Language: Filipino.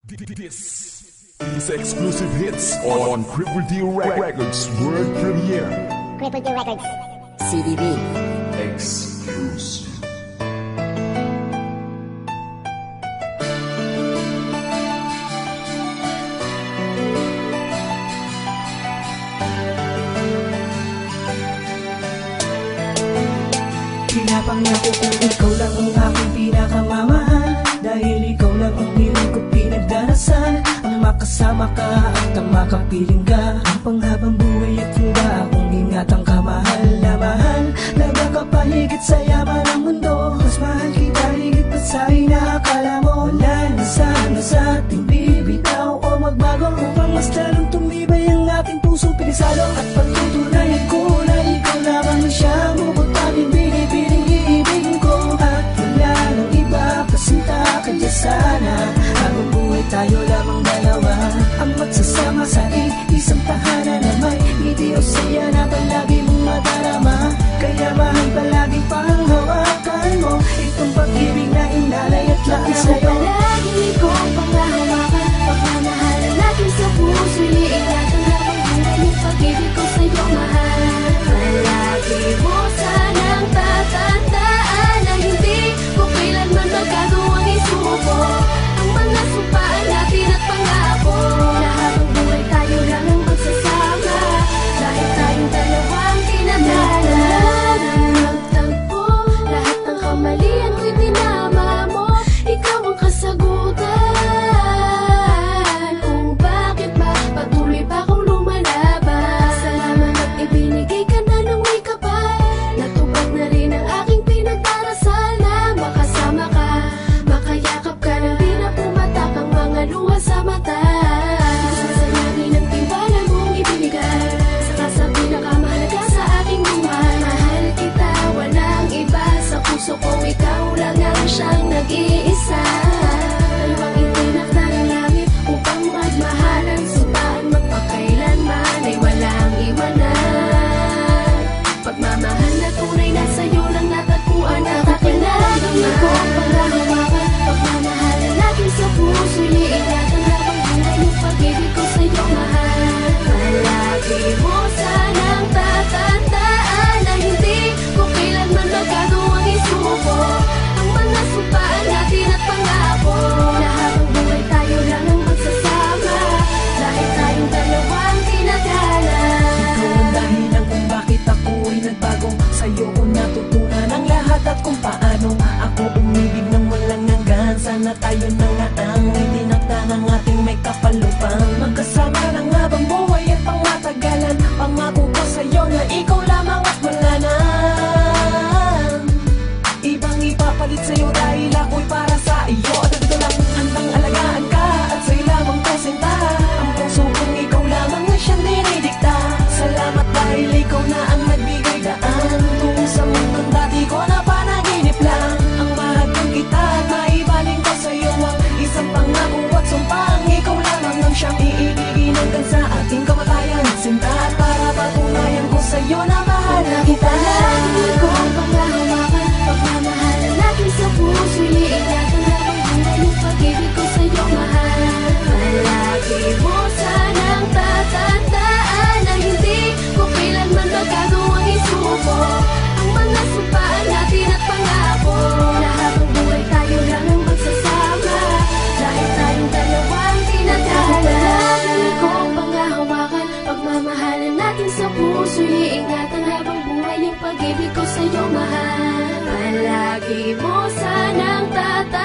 This is exclusive hits on Triple D Records World Premiere. Triple D Records. CDB. Exclusive. Pinapangako kung ikaw lang ang aking pinakamamahal, dahil ikaw lang ang piling ko pinagdarasal. Ang makasama ka at ang makapiling ka, ang panghabang buhay at handa akong ingatan ka. Mahal na mahal, nagkakapahigit sa yaman ng mundo. Mas mahal kita higit pa sa inaakala mo. Wala na sana sa ating bibitaw o magbago, upang mas lalong tumibay ang ating pusong pinisalo. At pagtutunayan ko na ikaw lamang ang siyang bukod tanging binibining iibigin ko. At wala nang iba, pasinta ka dyan sana. Habang buhay tayo lamang dalawa, ang magsasama sa isang tahanan na may ngiti o saya na palagi mong madarama. Kaya mahal palagi panghawakan mo itong pag-ibig na inalay at lakas sa'yo. Palagi kong panghahawakan, pagmamahalan natin sa puso, iingatan habang buhay yung pag-ibig ko sa'yo, mahal. Palagi mo sanang tatandaan na hindi ko kailanman magagawang isuko ang mga sumpaan natin at pangako, na habang buhay tayo lang ang magsasama, dahil tayong dalawang tinadhana. Nagtagpo, lahat ng kamalian ko'y tinama mo, ikaw ang kasagutan kung bakit ba patuloy pa akong lumalaban. Salamat at ibinigay ka na ng may kapal, natupad na rin ang aking pinagdarasal, na makasama ka, makayakap ka nang di na pumatak ang mga luha sa mata. Sasayangin ang tiwala mong ibinigay, saka sa pinakamahalaga sa aking buhay. Mahal kita, walang iba, sa puso ko ikaw lang ang siyang nag-iisa. Tayo ang itinakda ng langit upang magmahalan, sumpaan magpakailanman ay walang iwanan. Pagmamahal na tunay na sa'yo lang natagpuan ang aking nararamdaman. Panghahawakan, pagmamahalan natin sa puso, iingatan habang buhay yung pag-ibig ko sa'yo, mahal. Palagi mo sanang tatandaan na hindi ko kailanman magagawang isuko ang mga sumpaan natin at pangako, na habang buhay tayo lang ang magsasama, dahil tayong dalawang tinadhana. Ikaw ang dahilan kung bakit ako'y nagbago. Sa'yo ko natutunan ang lahat at kung paano ako umibig ng walang hanggan. Sana tayo na nga ang itinakda ng ating may kapalupang, magkasama ng habang buhay at pangmatagalan. Pangako ko sa'yo na ikaw lamang at wala na ibang ipapalit sa'yo, dahil ako'y para sa iyo. At ito lang handang alagaan ka at sa'yo lamang presenta. Ang puso kong ikaw lamang na siyang dinidikta. Salamat dahil ikaw na ang nagbigay daan tungo sa mundong dati ko na panaginip lang. Ang mahal kita at maibaling ko sa'yo ang isang pangako at sumpang ikaw lamang ang siyang iibigin hanggang sa ating kamatayan. Sinta at para patunayan ko sa'yo na mahal na kita. Palagi kong panghahawakan, pagmamahalan natin sa puso, iingatan habang buhay yung pag-ibig ko sa'yo, mahal. Palagi mo sanang tatandaan na hindi ko kailanman magagawang isuko ang mga sumpaan natin at pangako, na habang buhay tayo lang ang magsasama, dahil tayong dalawang tinadhana. Palagi kong panghahawakan, pagmamahalan natin sa puso, iingatan habang buhay yung pag-ibig ko sa'yo, mahal. Palagi mo sanang tatandaan